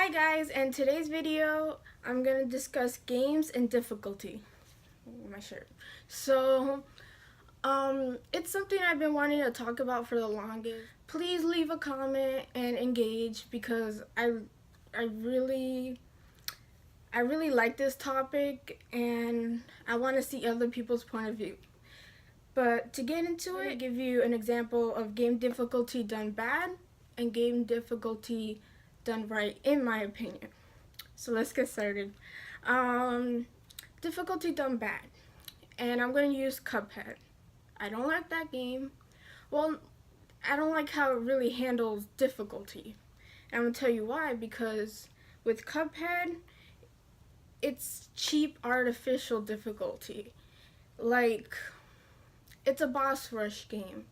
Hi guys, in today's video I'm gonna discuss games and difficulty. My shirt. So it's something I've been wanting to talk about for the longest. Please leave a comment and engage because I really like this topic and I want to see other people's point of view. But to get into it, I'll give you an example of game difficulty done bad and game difficulty done right, in my opinion. So let's get started. Difficulty done bad, and I'm going to use Cuphead. I don't like that game. Well, I don't like how it really handles difficulty. And I'm going to tell you why, because with Cuphead, it's cheap artificial difficulty. Like, it's a boss rush game,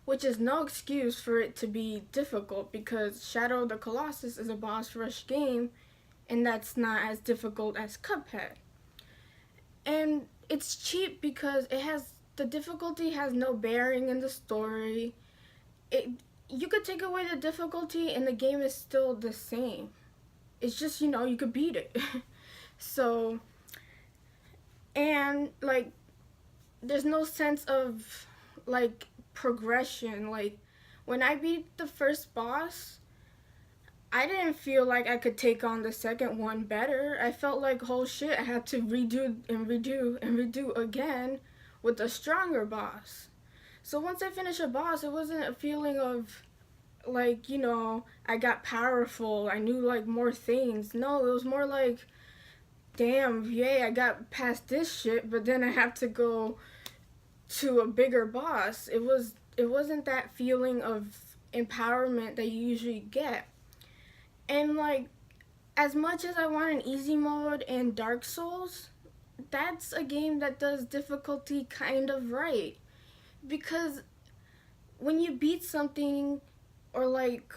which is no excuse for it to be difficult because Shadow of the Colossus is a boss rush game and that's not as difficult as Cuphead. And it's cheap because the difficulty has no bearing in the story. You could take away the difficulty and the game is still the same. It's just, you could beat it. So, and like, there's no sense of like progression. Like, when I beat the first boss, I didn't feel like I could take on the second one better. I felt like, oh shit, I had to redo and redo and redo again with a stronger boss. So once I finished a boss, it wasn't a feeling of like, I got powerful, I knew like more things. No, it was more like, damn, yay, I got past this shit, but then I have to go to a bigger boss. It wasn't that feeling of empowerment that you usually get. And like, as much as I want an easy mode in Dark Souls, that's a game that does difficulty kind of right. Because when you beat something or like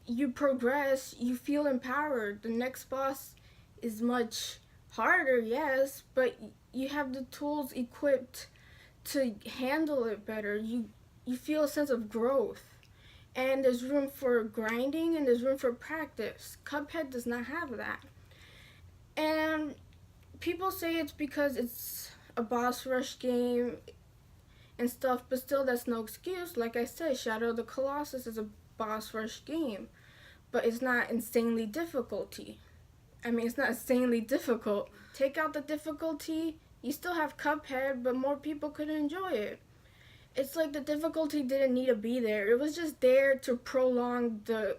you progress, you feel empowered. The next boss is much harder, yes, but you have the tools equipped to handle it better. You feel a sense of growth. And there's room for grinding and there's room for practice. Cuphead does not have that. And people say it's because it's a boss rush game and stuff, but still that's no excuse. Like I said, Shadow of the Colossus is a boss rush game, but it's not insanely difficulty. It's not insanely difficult. Take out the difficulty, you still have Cuphead, but more people could enjoy it. It's like the difficulty didn't need to be there. It was just there to prolong the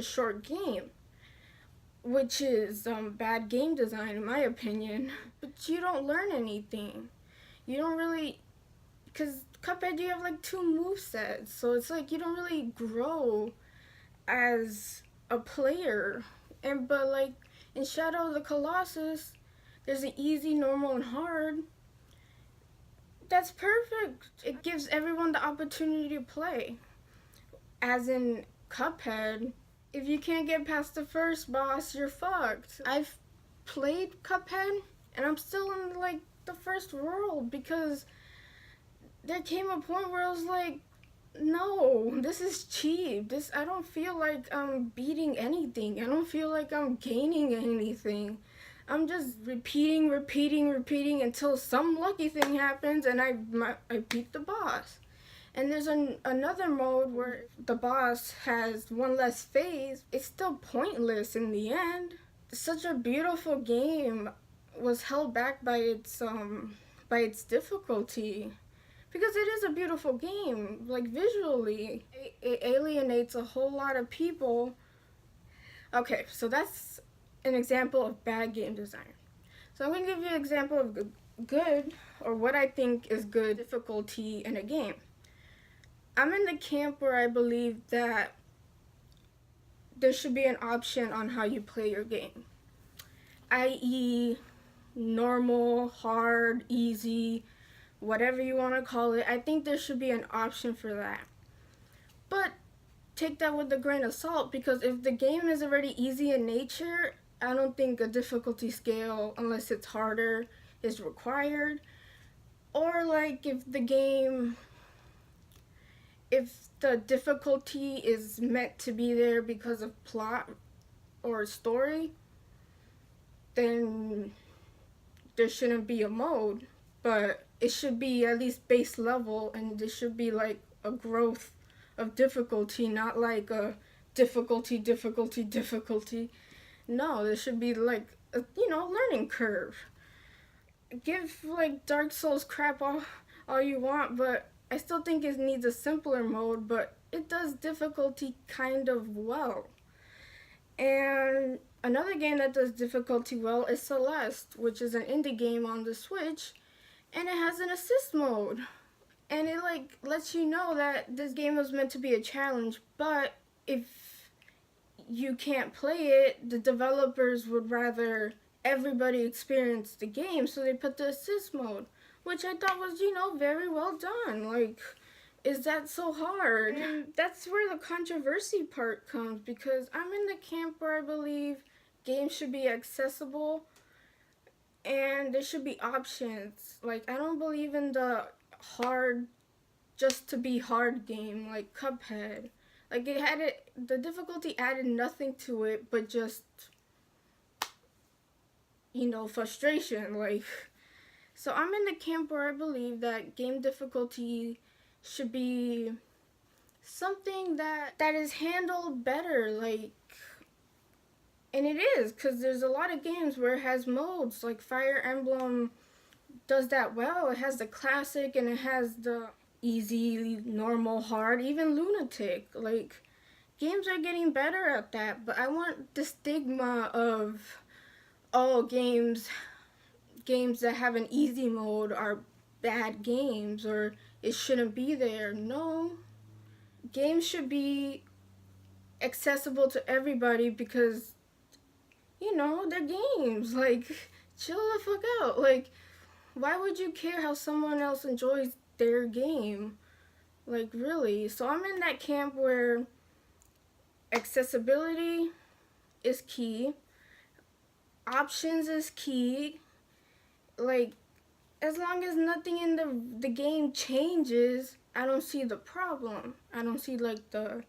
short game, which is bad game design in my opinion. But you don't learn anything. You don't really, because Cuphead you have like 2 movesets, so it's like you don't really grow as a player. But like in Shadow of the Colossus, there's an easy, normal, and hard. That's perfect. It gives everyone the opportunity to play. As in Cuphead, if you can't get past the first boss, you're fucked. I've played Cuphead and I'm still in like the first world because there came a point where I was like, no, this is cheap. I don't feel like I'm beating anything. I don't feel like I'm gaining anything. I'm just repeating until some lucky thing happens and I beat the boss. And there's another mode where the boss has one less phase. It's still pointless in the end. Such a beautiful game was held back by its difficulty. Because it is a beautiful game, like visually. It alienates a whole lot of people. Okay, so that's an example of bad game design. So I'm going to give you an example of good, or what I think is good difficulty in a game. I'm in the camp where I believe that there should be an option on how you play your game. i.e. normal, hard, easy, whatever you want to call it. I think there should be an option for that. But take that with a grain of salt, because if the game is already easy in nature, I don't think a difficulty scale, unless it's harder, is required. Or like if the difficulty is meant to be there because of plot or story, then there shouldn't be a mode. But it should be at least base level, and there should be like a growth of difficulty, not like a difficulty. No, there should be like a, learning curve. Give like Dark Souls crap all you want, but I still think it needs a simpler mode, but it does difficulty kind of well. And another game that does difficulty well is Celeste, which is an indie game on the Switch, and it has an assist mode. And it like lets you know that this game was meant to be a challenge, but if you can't play it, the developers would rather everybody experience the game, so they put the assist mode, which I thought was, very well done. Like, is that so hard? And that's where the controversy part comes, because I'm in the camp where I believe games should be accessible and there should be options. Like, I don't believe in the hard just to be hard game like Cuphead. Like, the difficulty added nothing to it but just, frustration. Like, so I'm in the camp where I believe that game difficulty should be something that is handled better, like, and it is, because there's a lot of games where it has modes, like Fire Emblem does that well. It has the classic and it has the easy, normal, hard, even lunatic. Like, games are getting better at that, but I want the stigma of, oh, games that have an easy mode are bad games, or it shouldn't be there. No. Games should be accessible to everybody because, they're games. Like, chill the fuck out. Like, why would you care how someone else enjoys their game? Like, really? So I'm in that camp where accessibility is key. Options is key. Like, as long as nothing in the game changes, I don't see the problem. I don't see like the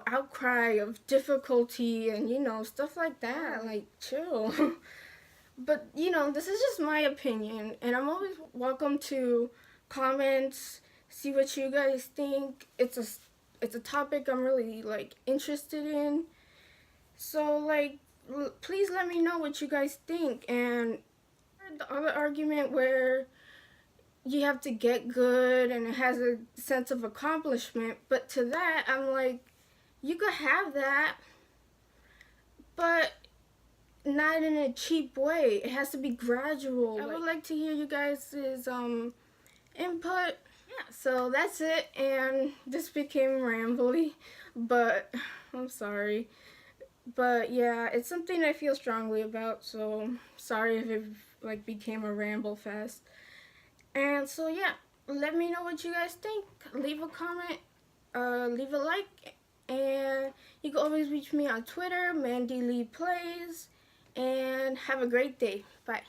outcry of difficulty and stuff like that. Like, chill. But this is just my opinion, and I'm always welcome to comments, see what you guys think. It's a topic I'm really like interested in. So like, please let me know what you guys think. And the other argument where you have to get good and it has a sense of accomplishment, but to that I'm like, you could have that, but not in a cheap way. It has to be gradual. I would like to hear you guys' input. Yeah, so that's it, and this became rambly, but I'm sorry. But yeah, it's something I feel strongly about, so sorry if it like became a ramble fest. And so yeah, let me know what you guys think. Leave a comment, leave a like, and you can always reach me on Twitter, Mandy Lee Plays, and have a great day. Bye.